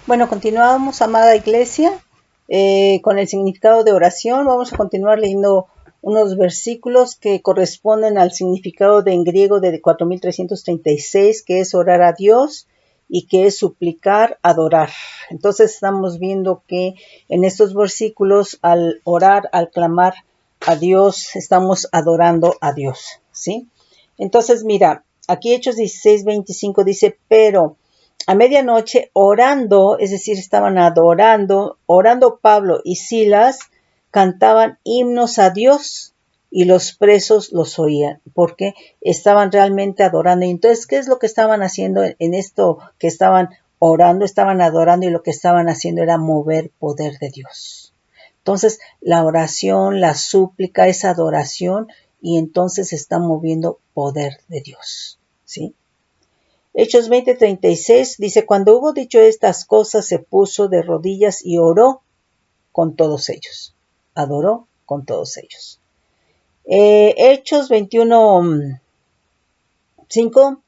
Bueno, continuamos, amada iglesia, con el significado de oración. Vamos a continuar leyendo unos versículos que corresponden al significado en griego de 4336, que es orar a Dios y que es suplicar, adorar. Entonces estamos viendo que en estos versículos, al orar, al clamar a Dios, estamos adorando a Dios, ¿sí? Entonces, mira, aquí Hechos 16:25 dice, pero a medianoche orando, es decir, estaban orando Pablo y Silas, cantaban himnos a Dios y los presos los oían, porque estaban realmente adorando. Y entonces, ¿qué es lo que estaban haciendo en esto que estaban orando? Estaban adorando y lo que estaban haciendo era mover poder de Dios. Entonces, la oración, la súplica es adoración y entonces está moviendo poder de Dios, ¿sí? Hechos 20:36 dice, cuando hubo dicho estas cosas, se puso de rodillas y oró con todos ellos. Adoró con todos ellos. Hechos 21:5,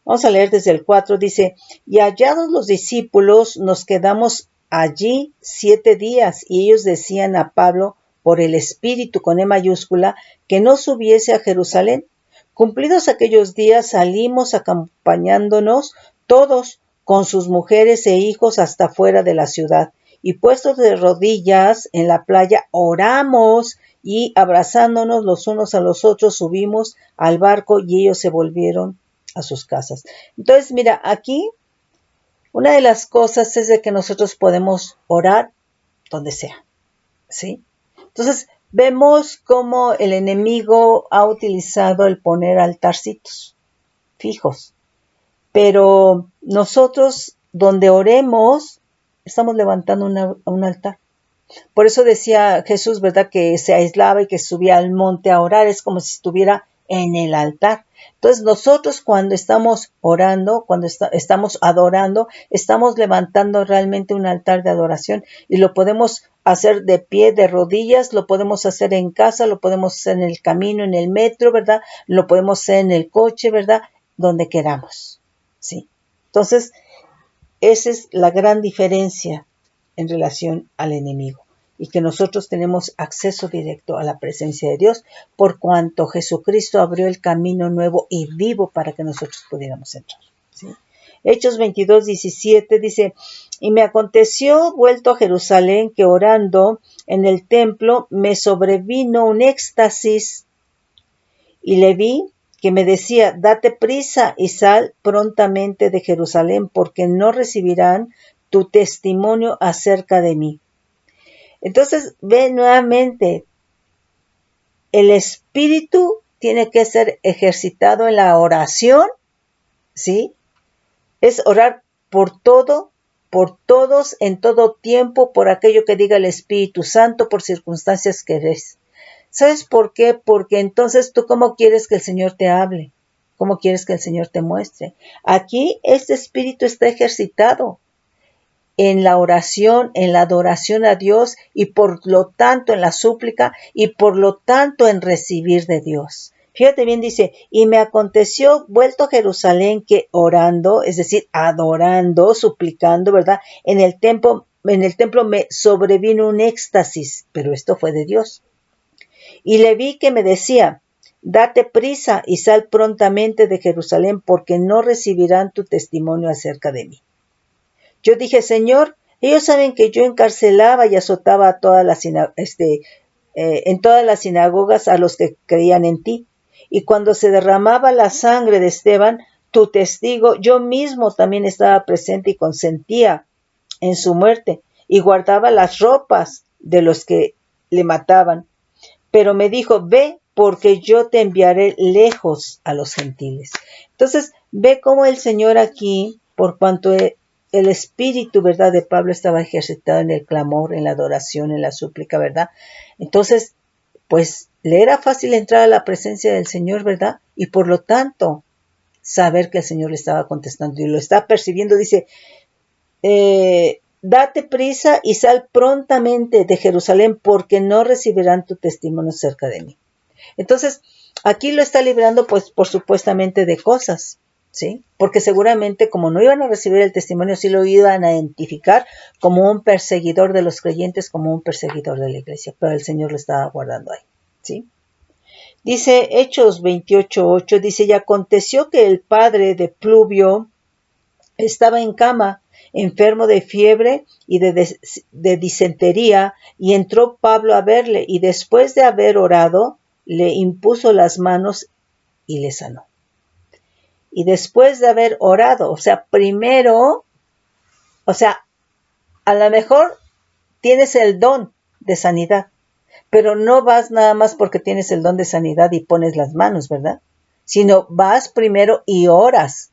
vamos a leer desde el 4, dice, y hallados los discípulos, nos quedamos allí 7 días, y ellos decían a Pablo, por el Espíritu con E mayúscula, que no subiese a Jerusalén. Cumplidos aquellos días, salimos acompañándonos todos con sus mujeres e hijos hasta fuera de la ciudad, y puestos de rodillas en la playa, oramos y abrazándonos los unos a los otros, subimos al barco y ellos se volvieron a sus casas. Entonces, mira, aquí una de las cosas es de que nosotros podemos orar donde sea, ¿sí? Entonces, vemos cómo el enemigo ha utilizado el poner altarcitos fijos, pero nosotros donde oremos estamos levantando un altar. Por eso decía Jesús, ¿verdad?, que se aislaba y que subía al monte a orar, es como si estuviera en el altar. Entonces nosotros cuando estamos orando, cuando estamos adorando, estamos levantando realmente un altar de adoración y lo podemos hacer de pie, de rodillas, lo podemos hacer en casa, lo podemos hacer en el camino, en el metro, ¿verdad? Lo podemos hacer en el coche, ¿verdad? Donde queramos, ¿sí? Entonces, esa es la gran diferencia en relación al enemigo y que nosotros tenemos acceso directo a la presencia de Dios por cuanto Jesucristo abrió el camino nuevo y vivo para que nosotros pudiéramos entrar, ¿sí? Hechos 22:17 dice, y me aconteció vuelto a Jerusalén que orando en el templo me sobrevino un éxtasis y le vi que me decía, date prisa y sal prontamente de Jerusalén, porque no recibirán tu testimonio acerca de mí. Entonces, ve nuevamente, el espíritu tiene que ser ejercitado en la oración, ¿sí? Es orar por todo, por todos, en todo tiempo, por aquello que diga el Espíritu Santo, por circunstancias que ves. ¿Sabes por qué? Porque entonces tú cómo quieres que el Señor te hable, cómo quieres que el Señor te muestre. Aquí este espíritu está ejercitado en la oración, en la adoración a Dios y por lo tanto en la súplica y por lo tanto en recibir de Dios. Fíjate bien, dice, y me aconteció vuelto a Jerusalén que orando, es decir, adorando, suplicando, ¿verdad? En el templo me sobrevino un éxtasis, pero esto fue de Dios. Y le vi que me decía, date prisa y sal prontamente de Jerusalén, porque no recibirán tu testimonio acerca de mí. Yo dije, Señor, ellos saben que yo encarcelaba y azotaba a en todas las sinagogas a los que creían en ti. Y cuando se derramaba la sangre de Esteban, tu testigo, yo mismo también estaba presente y consentía en su muerte y guardaba las ropas de los que le mataban. Pero me dijo, ve, porque yo te enviaré lejos a los gentiles. Entonces, ve cómo el Señor aquí, por cuanto el espíritu, ¿verdad?, de Pablo estaba ejercitado en el clamor, en la adoración, en la súplica, ¿verdad? Entonces, pues, le era fácil entrar a la presencia del Señor, ¿verdad? Y por lo tanto, saber que el Señor le estaba contestando y lo está percibiendo, dice, date prisa y sal prontamente de Jerusalén, porque no recibirán tu testimonio cerca de mí. Entonces, aquí lo está librando, pues, por supuestamente de cosas. ¿sí? Porque seguramente como no iban a recibir el testimonio, sí lo iban a identificar como un perseguidor de los creyentes, como un perseguidor de la iglesia, pero el Señor lo estaba guardando ahí, ¿sí? Dice Hechos 28:8, dice, y aconteció que el padre de Pluvio estaba en cama, enfermo de fiebre y de disentería, y entró Pablo a verle, y después de haber orado, le impuso las manos y le sanó. Y después de haber orado, o sea, primero, o sea, a lo mejor tienes el don de sanidad, pero no vas nada más porque tienes el don de sanidad y pones las manos, ¿verdad? Sino vas primero y oras,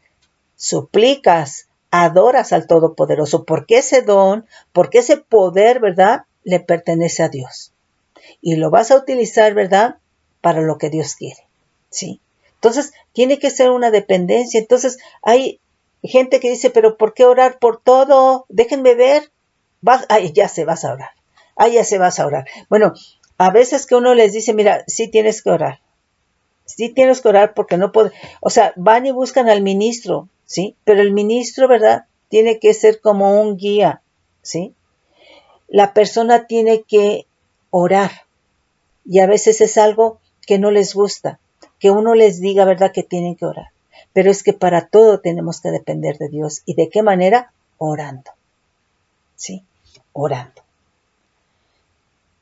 suplicas, adoras al Todopoderoso, porque ese don, porque ese poder, ¿verdad? Le pertenece a Dios. Y lo vas a utilizar, ¿verdad? Para lo que Dios quiere, ¿sí? Entonces, tiene que ser una dependencia. Entonces, hay gente que dice, pero ¿por qué orar por todo? Déjenme ver. Ay, ya se vas a orar. Ay, ya se vas a orar. Bueno, a veces que uno les dice, mira, sí tienes que orar. Sí tienes que orar porque no puede. O sea, van y buscan al ministro, ¿sí? Pero el ministro, ¿verdad? Tiene que ser como un guía, ¿sí? La persona tiene que orar. Y a veces es algo que no les gusta, que uno les diga, ¿verdad?, que tienen que orar. Pero es que para todo tenemos que depender de Dios. ¿Y de qué manera? Orando. ¿Sí? Orando.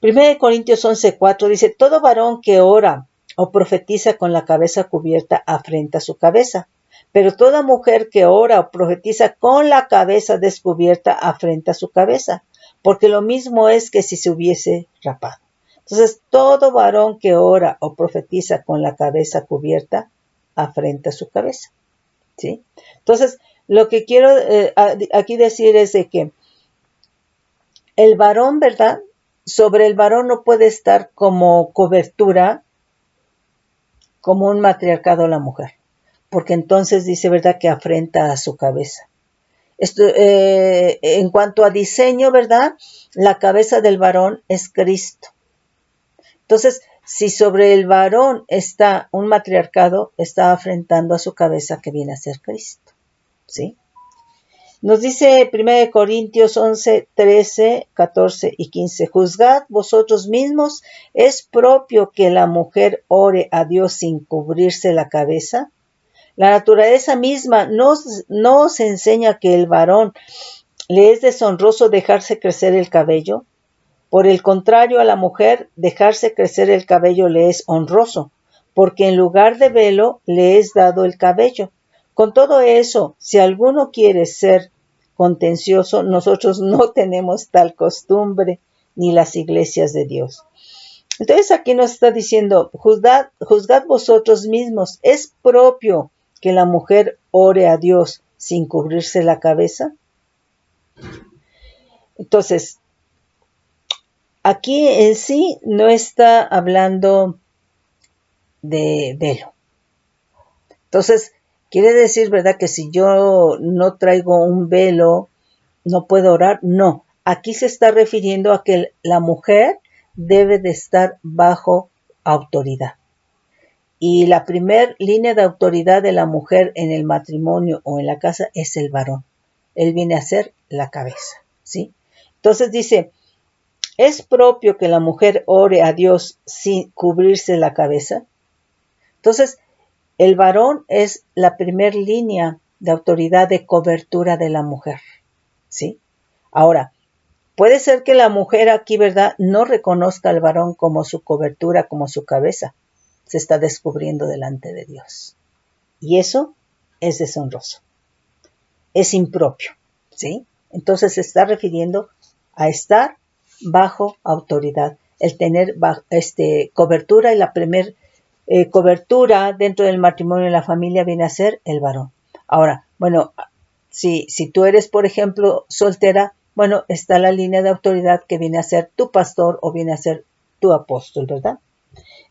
1 Corintios 11:4 dice, todo varón que ora o profetiza con la cabeza cubierta afrenta su cabeza, pero toda mujer que ora o profetiza con la cabeza descubierta afrenta su cabeza, porque lo mismo es que si se hubiese rapado. Entonces, todo varón que ora o profetiza con la cabeza cubierta afrenta su cabeza, ¿sí? Entonces, lo que quiero aquí decir es de que el varón, ¿verdad? Sobre el varón no puede estar como cobertura, como un matriarcado la mujer, porque entonces dice, ¿verdad?, que afrenta a su cabeza. Esto, en cuanto a diseño, ¿verdad?, la cabeza del varón es Cristo. Entonces, si sobre el varón está un matriarcado, está afrentando a su cabeza que viene a ser Cristo, ¿sí? Nos dice 1 Corintios 11:13, 14 y 15. Juzgad vosotros mismos, ¿es propio que la mujer ore a Dios sin cubrirse la cabeza? La naturaleza misma nos enseña que el varón le es deshonroso dejarse crecer el cabello. Por el contrario, a la mujer dejarse crecer el cabello le es honroso, porque en lugar de velo le es dado el cabello. Con todo eso, si alguno quiere ser contencioso, nosotros no tenemos tal costumbre, ni las iglesias de Dios. Entonces aquí nos está diciendo, juzgad vosotros mismos, ¿es propio que la mujer ore a Dios sin cubrirse la cabeza? Entonces, aquí en sí no está hablando de velo. Entonces, quiere decir, ¿verdad?, que si yo no traigo un velo, no puedo orar. No, aquí se está refiriendo a que la mujer debe de estar bajo autoridad. Y la primer línea de autoridad de la mujer en el matrimonio o en la casa es el varón. Él viene a ser la cabeza, ¿sí? Entonces dice, ¿es propio que la mujer ore a Dios sin cubrirse la cabeza? Entonces, el varón es la primer línea de autoridad de cobertura de la mujer, ¿sí? Ahora, puede ser que la mujer aquí, ¿verdad?, no reconozca al varón como su cobertura, como su cabeza. Se está descubriendo delante de Dios. Y eso es deshonroso. Es impropio, ¿sí? Entonces se está refiriendo a estar bajo autoridad. El tener cobertura, y la primer cobertura dentro del matrimonio y la familia viene a ser el varón. Ahora, bueno, si tú eres, por ejemplo, soltera, bueno, está la línea de autoridad que viene a ser tu pastor o viene a ser tu apóstol, ¿verdad?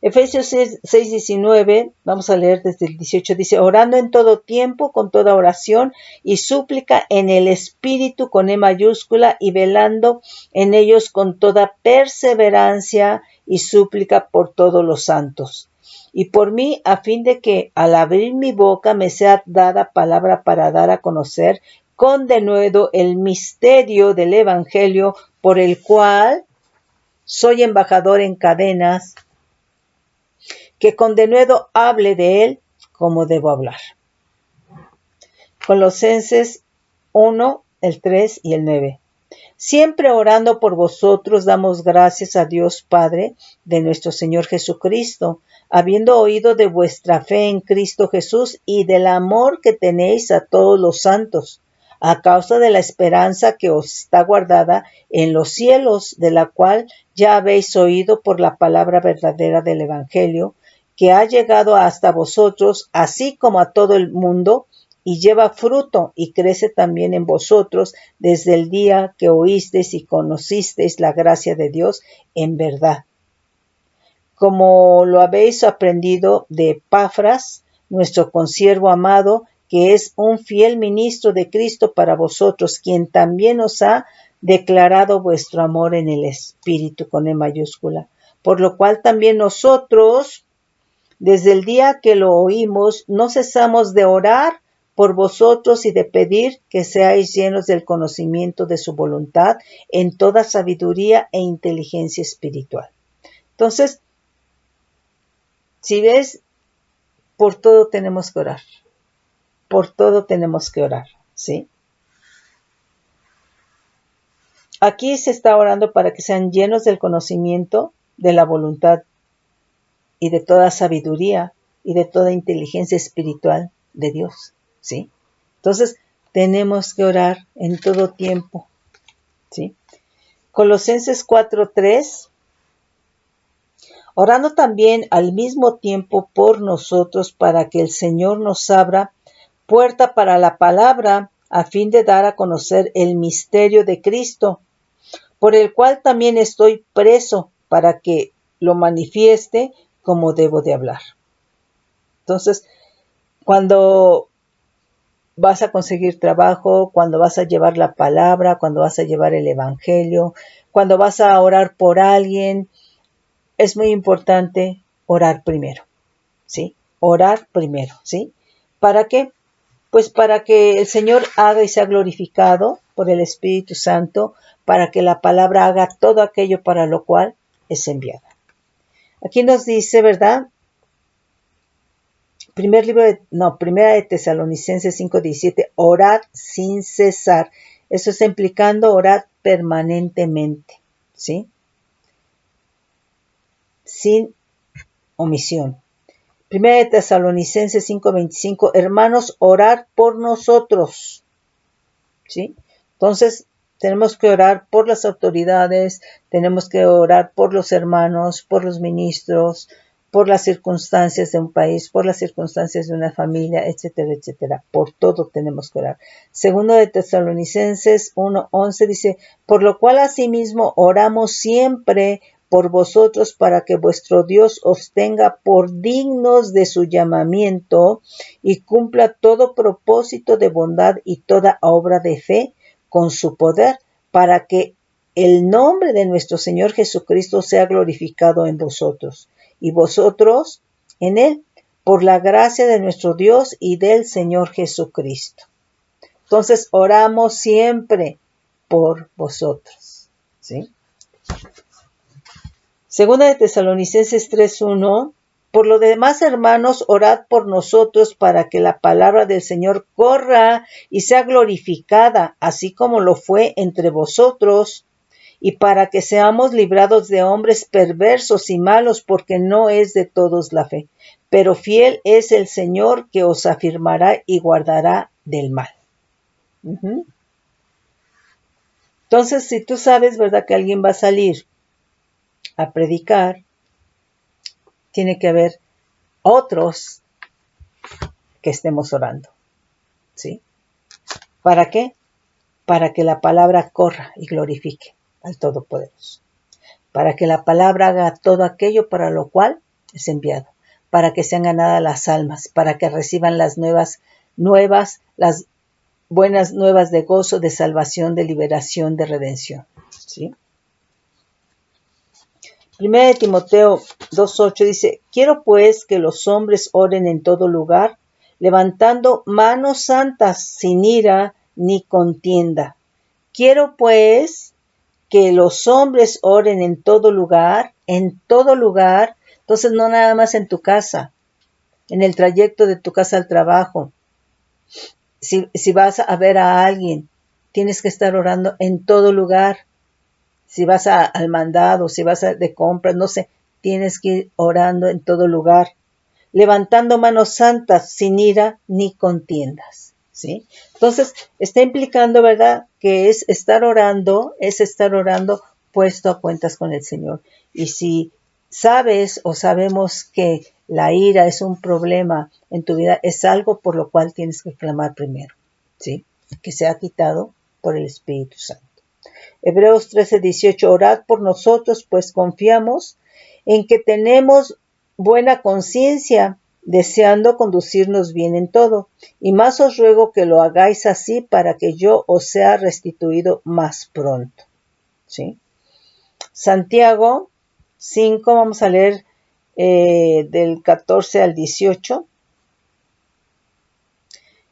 Efesios 6:19, vamos a leer desde el 18, dice, orando en todo tiempo, con toda oración y súplica en el Espíritu con E mayúscula y velando en ellos con toda perseverancia y súplica por todos los santos. y por mí, a fin de que al abrir mi boca me sea dada palabra para dar a conocer con denuedo el misterio del Evangelio, por el cual soy embajador en cadenas, que con denuedo hable de él como debo hablar. Colosenses 1, el 3 y el 9. Siempre orando por vosotros damos gracias a Dios Padre de nuestro Señor Jesucristo, habiendo oído de vuestra fe en Cristo Jesús y del amor que tenéis a todos los santos, a causa de la esperanza que os está guardada en los cielos, de la cual ya habéis oído por la palabra verdadera del Evangelio, que ha llegado hasta vosotros, así como a todo el mundo, y lleva fruto y crece también en vosotros desde el día que oísteis y conocisteis la gracia de Dios en verdad. Como lo habéis aprendido de Epafras, nuestro consiervo amado, que es un fiel ministro de Cristo para vosotros, quien también os ha declarado vuestro amor en el Espíritu con E mayúscula, por lo cual también nosotros, desde el día que lo oímos, no cesamos de orar por vosotros y de pedir que seáis llenos del conocimiento de su voluntad en toda sabiduría e inteligencia espiritual. Entonces, si ves, por todo tenemos que orar. Por todo tenemos que orar, ¿sí? Aquí se está orando para que sean llenos del conocimiento de la voluntad y de toda sabiduría y de toda inteligencia espiritual de Dios, ¿sí? Entonces, tenemos que orar en todo tiempo, ¿sí? Colosenses 4:3, orando también al mismo tiempo por nosotros para que el Señor nos abra puerta para la palabra a fin de dar a conocer el misterio de Cristo, por el cual también estoy preso para que lo manifieste como debo de hablar. Entonces, cuando vas a conseguir trabajo, cuando vas a llevar la palabra, cuando vas a llevar el evangelio, cuando vas a orar por alguien, es muy importante orar primero, ¿sí? Orar primero, ¿sí? ¿Para qué? Pues para que el Señor haga y sea glorificado por el Espíritu Santo, para que la palabra haga todo aquello para lo cual es enviada. Aquí nos dice, ¿verdad? Primera de Tesalonicenses 5:17, orad sin cesar. Eso está implicando orad permanentemente, ¿sí? Sin omisión. Primera de Tesalonicenses 5:25, hermanos, orad por nosotros, ¿sí? Entonces, tenemos que orar por las autoridades, tenemos que orar por los hermanos, por los ministros, por las circunstancias de un país, por las circunstancias de una familia, etcétera, etcétera. Por todo tenemos que orar. Segundo de Tesalonicenses 1:11 dice, por lo cual asimismo oramos siempre por vosotros para que vuestro Dios os tenga por dignos de su llamamiento y cumpla todo propósito de bondad y toda obra de fe con su poder, para que el nombre de nuestro Señor Jesucristo sea glorificado en vosotros, y vosotros en él, por la gracia de nuestro Dios y del Señor Jesucristo. Entonces, oramos siempre por vosotros, ¿sí? Segunda de Tesalonicenses 3:1, por lo demás, hermanos, orad por nosotros para que la palabra del Señor corra y sea glorificada, así como lo fue entre vosotros, y para que seamos librados de hombres perversos y malos, porque no es de todos la fe. Pero fiel es el Señor que os afirmará y guardará del mal. Entonces, si tú sabes, ¿verdad?, que alguien va a salir a predicar, tiene que haber otros que estemos orando, ¿sí? ¿Para qué? Para que la palabra corra y glorifique al Todopoderoso. Para que la palabra haga todo aquello para lo cual es enviado. Para que sean ganadas las almas. Para que reciban las nuevas, las buenas nuevas de gozo, de salvación, de liberación, de redención, ¿sí? Primera de Timoteo 2:8 dice, quiero pues que los hombres oren en todo lugar, levantando manos santas sin ira ni contienda. Quiero pues que los hombres oren en todo lugar, entonces no nada más en tu casa, en el trayecto de tu casa al trabajo. Si vas a ver a alguien, tienes que estar orando en todo lugar. Si vas al mandado, si vas de compras, no sé, tienes que ir orando en todo lugar, levantando manos santas sin ira ni contiendas, ¿sí? Entonces, está implicando, ¿verdad?, que es estar orando puesto a cuentas con el Señor. Y si sabes o sabemos que la ira es un problema en tu vida, es algo por lo cual tienes que clamar primero, ¿sí? Que sea quitado por el Espíritu Santo. Hebreos 13:18, orad por nosotros, pues confiamos en que tenemos buena conciencia, deseando conducirnos bien en todo. Y más os ruego que lo hagáis así para que yo os sea restituido más pronto. ¿Sí? Santiago 5, vamos a leer del 14 al 18.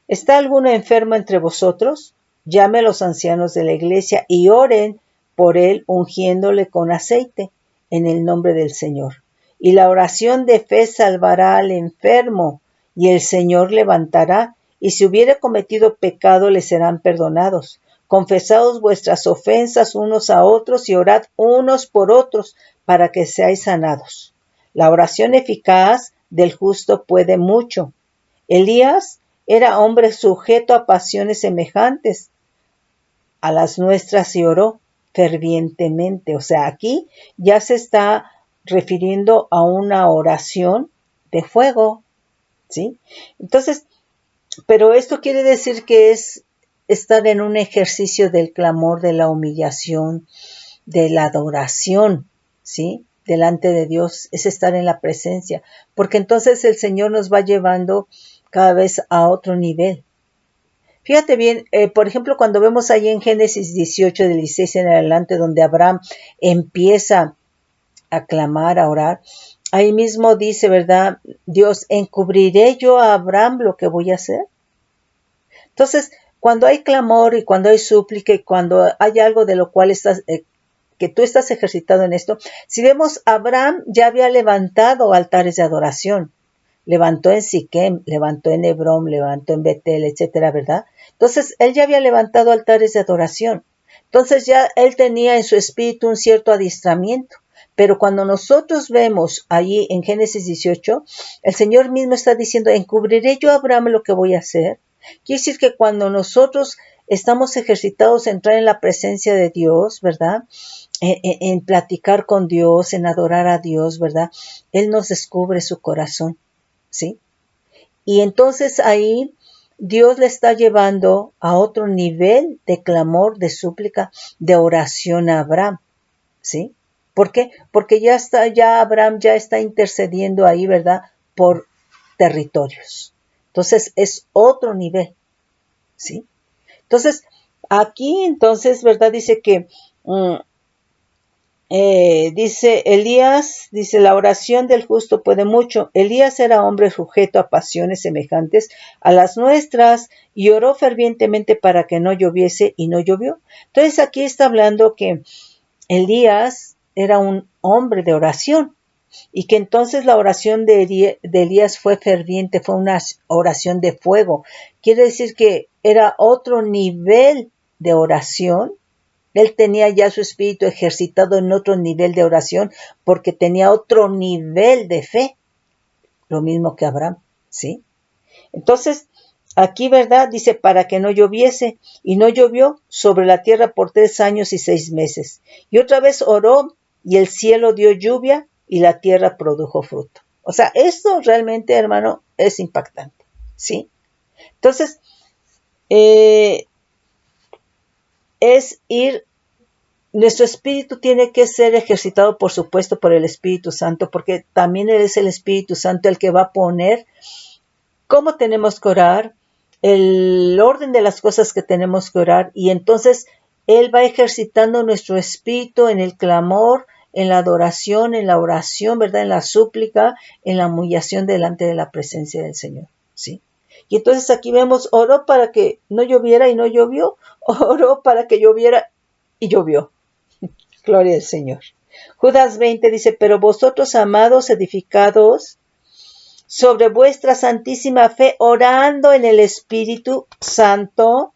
¿Está alguno enfermo entre vosotros? Llame a los ancianos de la iglesia y oren por él, ungiéndole con aceite en el nombre del Señor. Y la oración de fe salvará al enfermo, y el Señor levantará, y si hubiere cometido pecado le serán perdonados. Confesaos vuestras ofensas unos a otros y orad unos por otros para que seáis sanados. La oración eficaz del justo puede mucho. Elías era hombre sujeto a pasiones semejantes a las nuestras y oró fervientemente. O sea, aquí ya se está refiriendo a una oración de fuego, ¿sí? Entonces, pero esto quiere decir que es estar en un ejercicio del clamor, de la humillación, de la adoración, ¿sí? Delante de Dios, es estar en la presencia, porque entonces el Señor nos va llevando cada vez a otro nivel. Fíjate bien, por ejemplo, cuando vemos ahí en Génesis 18, del 16 en adelante, donde Abraham empieza a clamar, a orar, ahí mismo dice, ¿verdad? Dios, ¿encubriré yo a Abraham lo que voy a hacer? Entonces, cuando hay clamor y cuando hay súplica y cuando hay algo de lo cual que tú estás ejercitado en esto, si vemos, Abraham ya había levantado altares de adoración. Levantó en Siquem, levantó en Hebrón, levantó en Betel, etcétera, ¿verdad? Entonces, él ya había levantado altares de adoración. Entonces, ya él tenía en su espíritu un cierto adiestramiento. Pero cuando nosotros vemos allí en Génesis 18, el Señor mismo está diciendo, ¿encubriré yo a Abraham lo que voy a hacer? Quiere decir que cuando nosotros estamos ejercitados en entrar en la presencia de Dios, ¿verdad? En platicar con Dios, en adorar a Dios, ¿verdad? Él nos descubre su corazón, ¿sí? Y entonces ahí Dios le está llevando a otro nivel de clamor, de súplica, de oración a Abraham, ¿sí? ¿Por qué? Porque ya Abraham ya está intercediendo ahí, ¿verdad? Por territorios. Entonces es otro nivel, ¿sí? Entonces, aquí entonces, ¿verdad? Dice que dice Elías, dice, la oración del justo puede mucho. Elías era hombre sujeto a pasiones semejantes a las nuestras y oró fervientemente para que no lloviese y no llovió. Entonces aquí está hablando que Elías era un hombre de oración y que entonces la oración de Elías fue ferviente, fue una oración de fuego. Quiere decir que era otro nivel de oración. Él tenía ya su espíritu ejercitado en otro nivel de oración porque tenía otro nivel de fe, lo mismo que Abraham, ¿sí? Entonces, aquí, ¿verdad? Dice, para que no lloviese, y no llovió sobre la tierra por 3 años y 6 meses. Y otra vez oró, y el cielo dio lluvia, y la tierra produjo fruto. O sea, esto realmente, hermano, es impactante, ¿sí? Entonces, nuestro espíritu tiene que ser ejercitado, por supuesto, por el Espíritu Santo, porque también es el Espíritu Santo el que va a poner cómo tenemos que orar, el orden de las cosas que tenemos que orar, y entonces Él va ejercitando nuestro espíritu en el clamor, en la adoración, en la oración, ¿verdad? En la súplica, en la humillación delante de la presencia del Señor, ¿sí? Y entonces aquí vemos, oró para que no lloviera y no llovió, oró para que lloviera y llovió. Gloria al Señor. Judas 20 dice, pero vosotros, amados, edificados sobre vuestra santísima fe, orando en el Espíritu Santo,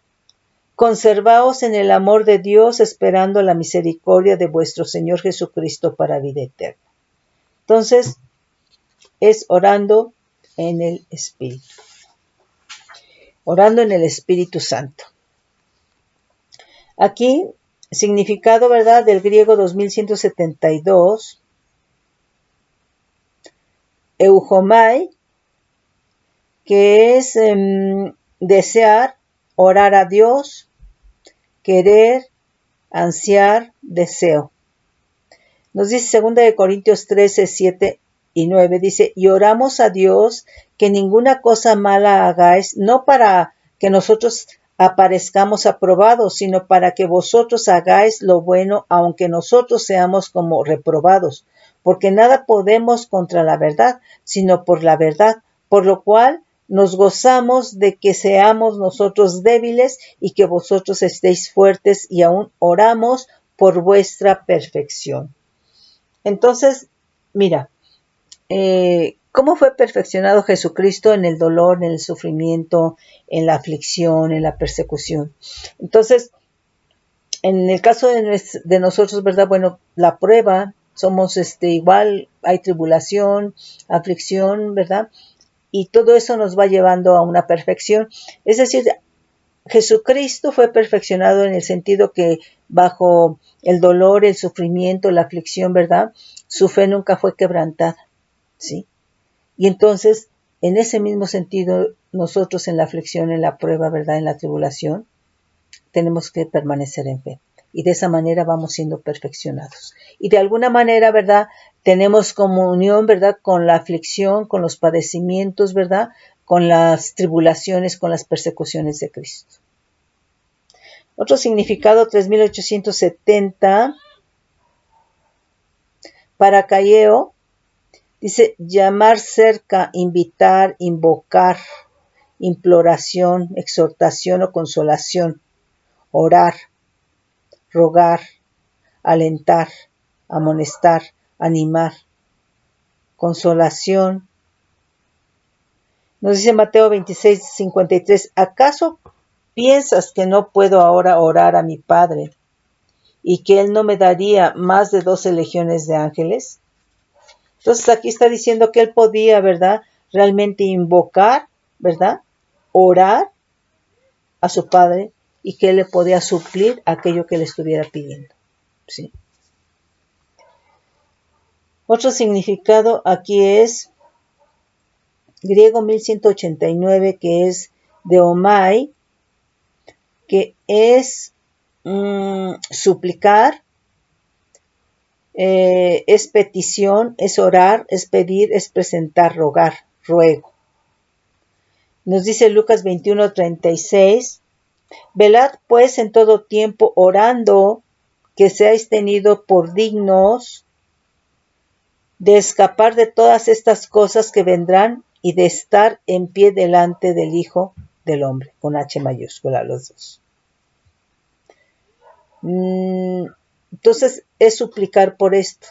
conservaos en el amor de Dios, esperando la misericordia de vuestro Señor Jesucristo para vida eterna. Entonces, es orando en el Espíritu. Orando en el Espíritu Santo. Aquí, significado, ¿verdad?, del griego 2172, eujomai, que es desear, orar a Dios, querer, ansiar, deseo. Nos dice 2 Corintios 13, 7 y 9, dice, y oramos a Dios que ninguna cosa mala hagáis, no para que nosotros aparezcamos aprobados, sino para que vosotros hagáis lo bueno, aunque nosotros seamos como reprobados, porque nada podemos contra la verdad, sino por la verdad, por lo cual nos gozamos de que seamos nosotros débiles y que vosotros estéis fuertes, y aún oramos por vuestra perfección. Entonces, mira, ¿cómo fue perfeccionado Jesucristo en el dolor, en el sufrimiento, en la aflicción, en la persecución? Entonces, en el caso de nosotros, ¿verdad? Bueno, la prueba, somos igual, hay tribulación, aflicción, ¿verdad? Y todo eso nos va llevando a una perfección. Es decir, Jesucristo fue perfeccionado en el sentido que bajo el dolor, el sufrimiento, la aflicción, ¿verdad? Su fe nunca fue quebrantada, ¿sí? Y entonces, en ese mismo sentido, nosotros en la aflicción, en la prueba, ¿verdad?, en la tribulación, tenemos que permanecer en fe. Y de esa manera vamos siendo perfeccionados. Y de alguna manera, ¿verdad?, tenemos comunión, ¿verdad?, con la aflicción, con los padecimientos, ¿verdad?, con las tribulaciones, con las persecuciones de Cristo. Otro significado, 3870, paracaeo, dice llamar cerca, invitar, invocar, imploración, exhortación o consolación, orar, rogar, alentar, amonestar, animar, consolación. Nos dice Mateo 26:53, ¿acaso piensas que no puedo ahora orar a mi Padre y que Él no me daría más de 12 legiones de ángeles? Entonces aquí está diciendo que Él podía, ¿verdad?, realmente invocar, ¿verdad?, orar a su Padre y que Él le podía suplir aquello que le estuviera pidiendo, ¿sí? Otro significado aquí es griego 1189, que es deomai, que es suplicar, es petición, es orar, es pedir, es presentar, rogar, ruego. Nos dice Lucas 21:36, velad pues en todo tiempo orando, que seáis tenidos por dignos de escapar de todas estas cosas que vendrán y de estar en pie delante del Hijo del Hombre, con H mayúscula los dos. Entonces es suplicar por esto,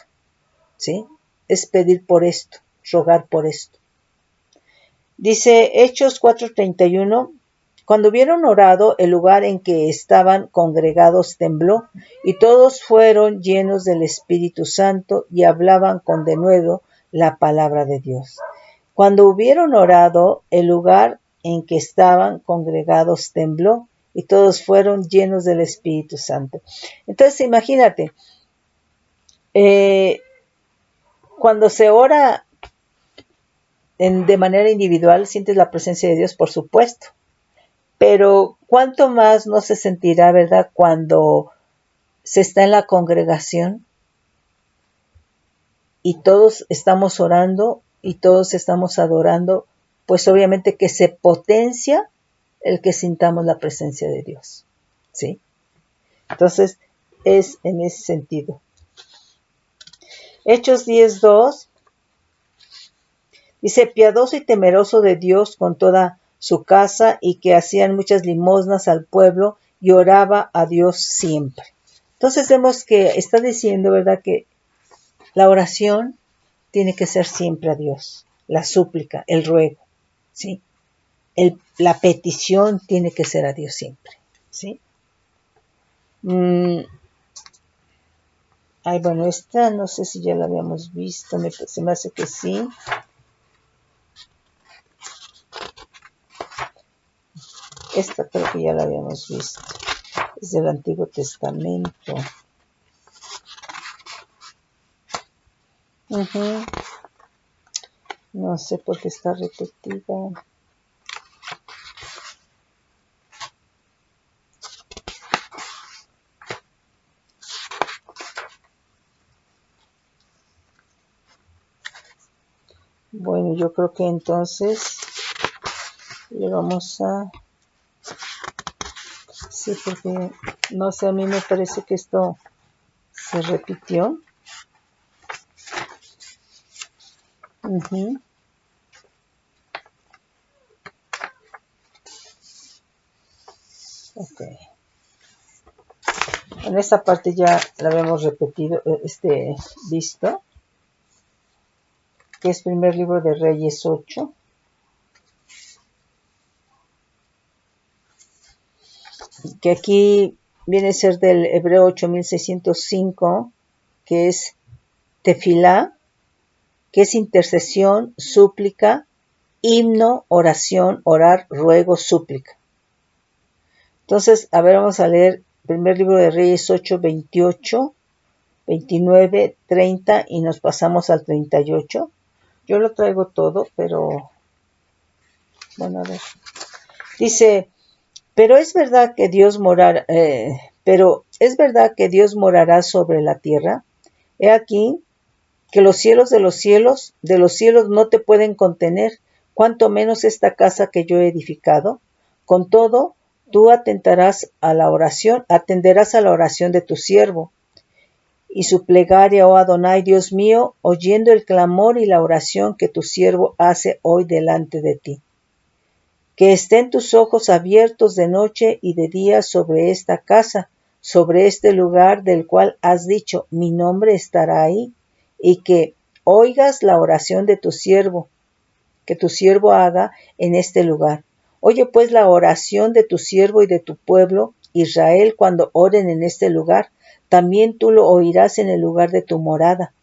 ¿sí? Es pedir por esto, rogar por esto. Dice Hechos 4:31, cuando hubieron orado, el lugar en que estaban congregados tembló, y todos fueron llenos del Espíritu Santo y hablaban con denuedo la palabra de Dios. Cuando hubieron orado, el lugar en que estaban congregados tembló, y todos fueron llenos del Espíritu Santo. Entonces, imagínate, cuando se ora de manera individual, sientes la presencia de Dios, por supuesto. Pero ¿cuánto más no se sentirá, verdad, cuando se está en la congregación y todos estamos orando y todos estamos adorando? Pues obviamente que se potencia el que sintamos la presencia de Dios, ¿sí? Entonces, es en ese sentido. Hechos 10:2 dice, piadoso y temeroso de Dios con toda su casa, y que hacían muchas limosnas al pueblo y oraba a Dios siempre. Entonces vemos que está diciendo, ¿verdad?, que la oración tiene que ser siempre a Dios, la súplica, el ruego, ¿sí? La petición tiene que ser a Dios siempre, ¿sí? Bueno, esta no sé si ya la habíamos visto, se me hace que sí. Esta creo que ya la habíamos visto. Es del Antiguo Testamento. No sé por qué está repetida. Bueno, yo creo que entonces le vamos a... Sí, porque no sé, a mí me parece que esto se repitió. Ok. En esta parte ya la habíamos repetido, visto, que es primer libro de Reyes 8. Que aquí viene a ser del Hebreo 8605, que es tefilá, que es intercesión, súplica, himno, oración, orar, ruego, súplica. Entonces, a ver, vamos a leer primer libro de Reyes 8, 28, 29, 30 y nos pasamos al 38. Yo lo traigo todo, pero bueno, a ver. Dice, pero es verdad que Dios morará sobre la tierra. He aquí que los cielos de los cielos no te pueden contener, cuanto menos esta casa que yo he edificado. Con todo, tú atenderás a la oración de tu siervo, y su plegaria, oh Adonai, Dios mío, oyendo el clamor y la oración que tu siervo hace hoy delante de ti. Que estén tus ojos abiertos de noche y de día sobre esta casa, sobre este lugar del cual has dicho, mi nombre estará ahí, y que oigas la oración de tu siervo, que tu siervo haga en este lugar. Oye pues la oración de tu siervo y de tu pueblo, Israel, cuando oren en este lugar. También tú lo oirás en el lugar de tu morada.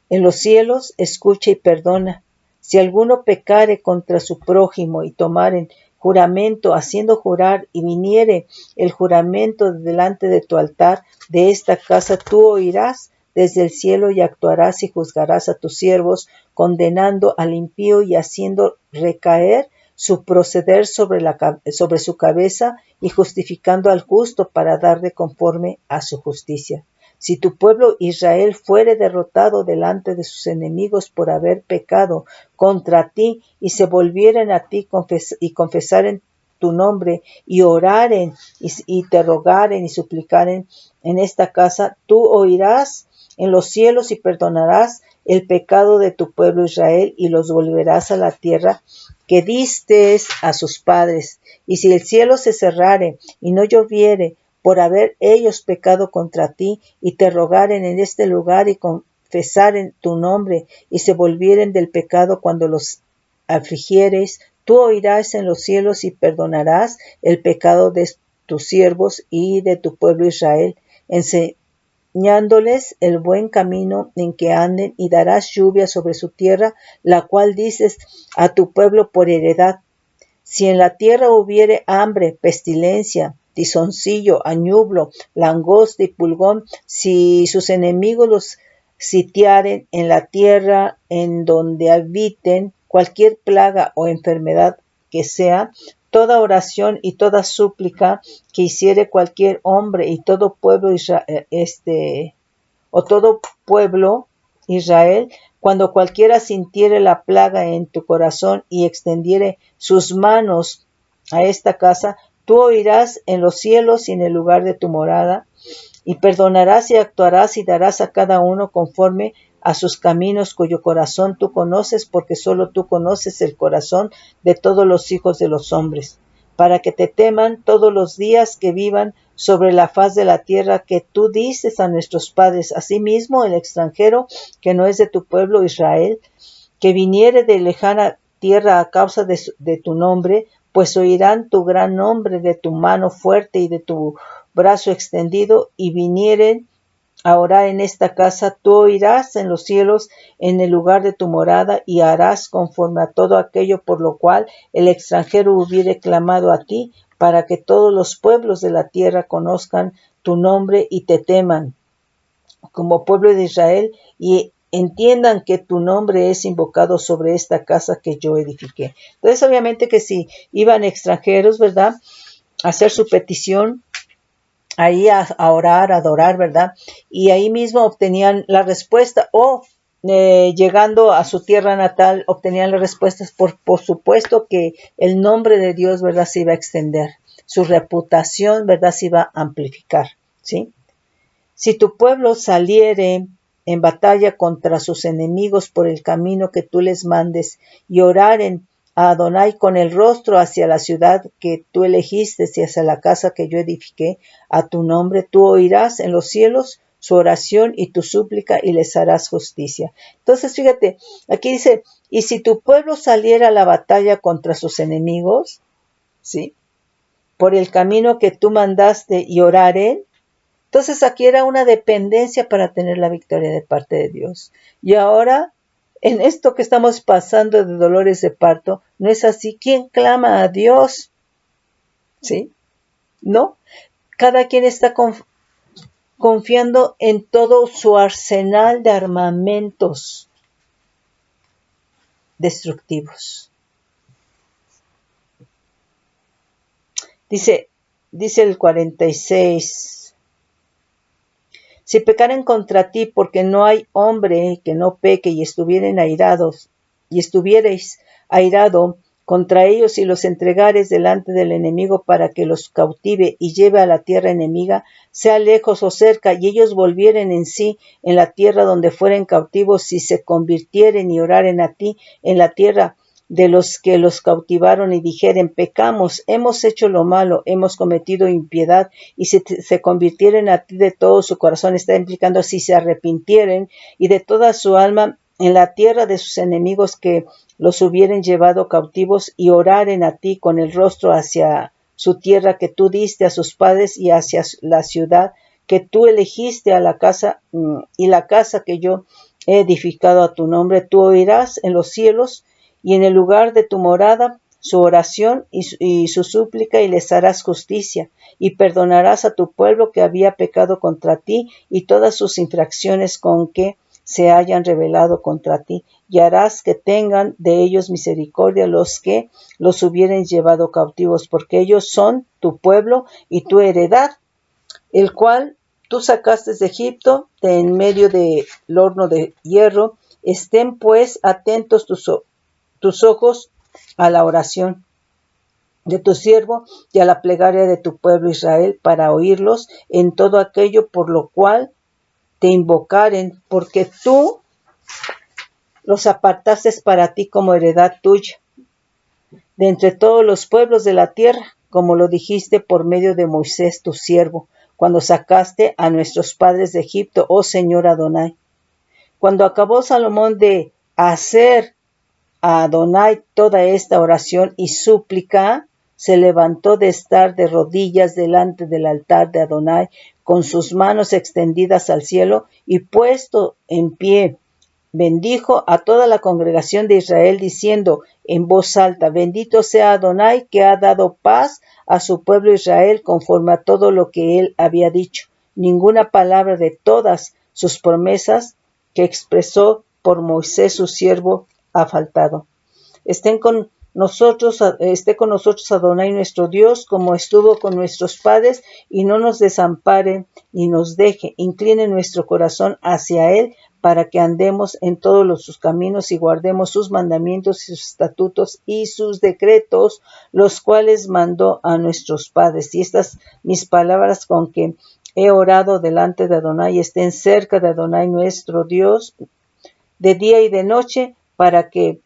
En los cielos, escucha y perdona. Si alguno pecare contra su prójimo y tomaren juramento, haciendo jurar, y viniere el juramento delante de tu altar de esta casa, tú oirás desde el cielo y actuarás y juzgarás a tus siervos, condenando al impío y haciendo recaer su proceder sobre su cabeza, y justificando al justo para darle conforme a su justicia. Si tu pueblo Israel fuere derrotado delante de sus enemigos por haber pecado contra ti, y se volvieren a ti y confesaren tu nombre, y oraren y te rogaren y suplicaren en esta casa, tú oirás en los cielos y perdonarás el pecado de tu pueblo Israel, y los volverás a la tierra que distes a sus padres. Y si el cielo se cerrare y no lloviere, por haber ellos pecado contra ti, y te rogaren en este lugar y confesaren tu nombre, y se volvieren del pecado cuando los afligieres, tú oirás en los cielos y perdonarás el pecado de tus siervos y de tu pueblo Israel, enseñándoles el buen camino en que anden, y darás lluvia sobre su tierra, la cual dices a tu pueblo por heredad. Si en la tierra hubiere hambre, pestilencia, tizoncillo, añublo, langosta y pulgón, si sus enemigos los sitiaren en la tierra en donde habiten, cualquier plaga o enfermedad que sea, toda oración y toda súplica que hiciere cualquier hombre y todo pueblo Israel, cuando cualquiera sintiere la plaga en tu corazón y extendiere sus manos a esta casa, tú oirás en los cielos y en el lugar de tu morada, Y perdonarás y actuarás y darás a cada uno conforme a sus caminos, cuyo corazón tú conoces, porque solo tú conoces el corazón de todos los hijos de los hombres, para que te teman todos los días que vivan sobre la faz de la tierra que tú dices a nuestros padres. Asimismo, el extranjero que no es de tu pueblo Israel, que viniere de lejana tierra a causa de tu nombre, pues oirán tu gran nombre, de tu mano fuerte y de tu brazo extendido, y vinieren a orar en esta casa, tú oirás en los cielos, en el lugar de tu morada, y harás conforme a todo aquello por lo cual el extranjero hubiere clamado a ti, para que todos los pueblos de la tierra conozcan tu nombre y te teman como pueblo de Israel, y entiendan que tu nombre es invocado sobre esta casa que yo edifiqué. Entonces, obviamente que si iban extranjeros, ¿verdad?, a hacer su petición, ahí a orar, a adorar, ¿verdad? Y ahí mismo obtenían la respuesta, o llegando a su tierra natal, obtenían las respuestas. Por supuesto que el nombre de Dios, ¿verdad?, se iba a extender. Su reputación, ¿verdad?, se iba a amplificar, ¿sí? Si tu pueblo saliere en batalla contra sus enemigos por el camino que tú les mandes, y oraren a Adonai con el rostro hacia la ciudad que tú elegiste y hacia la casa que yo edifiqué a tu nombre, tú oirás en los cielos su oración y tu súplica y les harás justicia. Entonces, fíjate, aquí dice, y si tu pueblo saliera a la batalla contra sus enemigos, ¿sí?, por el camino que tú mandaste y oraren. Entonces aquí era una dependencia para tener la victoria de parte de Dios. Y ahora, en esto que estamos pasando de dolores de parto, no es así. ¿Quién clama a Dios? ¿Sí? ¿No? Cada quien está confiando en todo su arsenal de armamentos destructivos. Dice el 46. Si pecaren contra ti, porque no hay hombre que no peque, y estuvierais airado contra ellos, y los entregares delante del enemigo para que los cautive y lleve a la tierra enemiga, sea lejos o cerca, y ellos volvieren en sí en la tierra donde fueren cautivos, si se convirtieren y oraren a ti en la tierra de los que los cautivaron, y dijeren, pecamos, hemos hecho lo malo, hemos cometido impiedad, y si se convirtieren a ti de todo su corazón, está implicando si se arrepintieren, y de toda su alma en la tierra de sus enemigos que los hubieren llevado cautivos, y oraren a ti con el rostro hacia su tierra que tú diste a sus padres, y hacia la ciudad que tú elegiste a la casa, y la casa que yo he edificado a tu nombre, tú oirás en los cielos y en el lugar de tu morada su oración y su súplica, y les harás justicia, y perdonarás a tu pueblo que había pecado contra ti, y todas sus infracciones con que se hayan rebelado contra ti, y harás que tengan de ellos misericordia los que los hubieren llevado cautivos, porque ellos son tu pueblo y tu heredad, el cual tú sacaste de Egipto, de en medio del horno de hierro. Estén pues atentos tus ojos a la oración de tu siervo y a la plegaria de tu pueblo Israel, para oírlos en todo aquello por lo cual te invocaren, porque tú los apartaste para ti como heredad tuya, de entre todos los pueblos de la tierra, como lo dijiste por medio de Moisés tu siervo, cuando sacaste a nuestros padres de Egipto, oh Señor Adonai. Cuando acabó Salomón de hacer a Adonai toda esta oración y súplica, se levantó de estar de rodillas delante del altar de Adonai, con sus manos extendidas al cielo, y puesto en pie, bendijo a toda la congregación de Israel, diciendo en voz alta, bendito sea Adonai, que ha dado paz a su pueblo Israel, conforme a todo lo que él había dicho. Ninguna palabra de todas sus promesas que expresó por Moisés su siervo ha faltado. Esté con nosotros Adonai nuestro Dios, como estuvo con nuestros padres, y no nos desampare ni nos deje. Incline nuestro corazón hacia él, para que andemos en todos sus caminos y guardemos sus mandamientos y sus estatutos y sus decretos, los cuales mandó a nuestros padres. Y estas mis palabras con que he orado delante de Adonai, estén cerca de Adonai nuestro Dios, de día y de noche, para que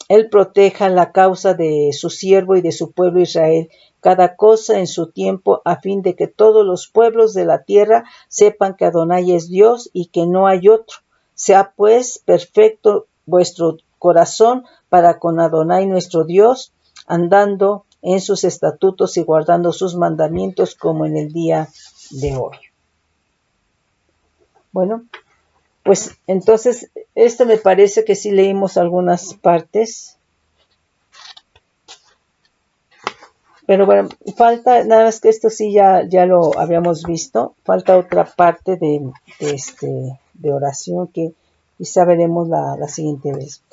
Él proteja la causa de su siervo y de su pueblo Israel, cada cosa en su tiempo, a fin de que todos los pueblos de la tierra sepan que Adonai es Dios y que no hay otro. Sea pues perfecto vuestro corazón para con Adonai nuestro Dios, andando en sus estatutos y guardando sus mandamientos como en el día de hoy. Bueno, pues entonces, esto me parece que sí leímos algunas partes. Pero bueno, falta, nada más que esto sí ya lo habíamos visto, falta otra parte de oración que quizá veremos la siguiente vez.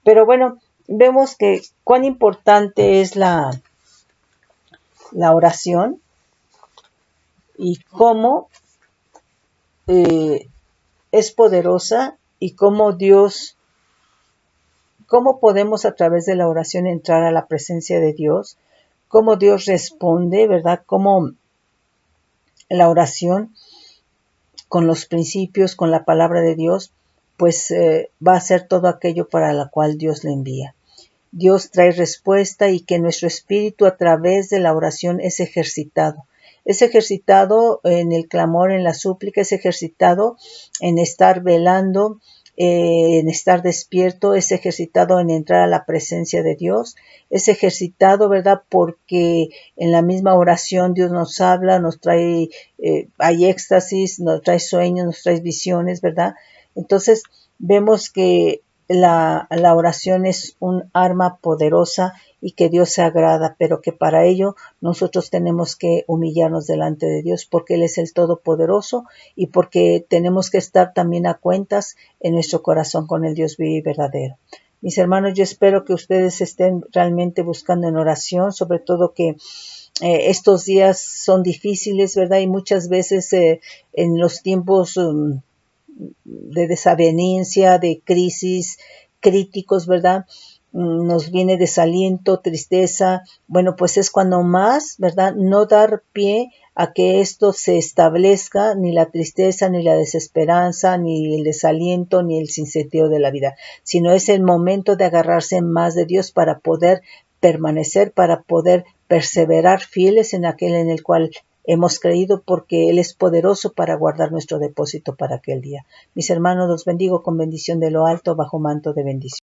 Pero bueno, vemos que cuán importante es la oración y cómo es poderosa y cómo podemos a través de la oración entrar a la presencia de Dios, cómo Dios responde, ¿verdad? Cómo la oración con los principios, con la palabra de Dios, pues va a ser todo aquello para la cual Dios le envía. Dios trae respuesta y que nuestro espíritu a través de la oración es ejercitado. Es ejercitado en el clamor, en la súplica, es ejercitado en estar velando, en estar despierto, es ejercitado en entrar a la presencia de Dios, es ejercitado, ¿verdad? Porque en la misma oración Dios nos habla, nos trae, hay éxtasis, nos trae sueños, nos trae visiones, ¿verdad? Entonces vemos que la oración es un arma poderosa y que Dios se agrada, pero que para ello nosotros tenemos que humillarnos delante de Dios porque Él es el Todopoderoso y porque tenemos que estar también a cuentas en nuestro corazón con el Dios vivo y verdadero. Mis hermanos, yo espero que ustedes estén realmente buscando en oración, sobre todo que estos días son difíciles, ¿verdad? Y muchas veces en los tiempos de desavenencia, de crisis, críticos, ¿verdad? Nos viene desaliento, tristeza. Bueno, pues es cuando más, ¿verdad? No dar pie a que esto se establezca, ni la tristeza, ni la desesperanza, ni el desaliento, ni el sinsentido de la vida, sino es el momento de agarrarse más de Dios para poder permanecer, para poder perseverar fieles en aquel en el cual hemos creído, porque Él es poderoso para guardar nuestro depósito para aquel día. Mis hermanos, los bendigo con bendición de lo alto, bajo manto de bendición.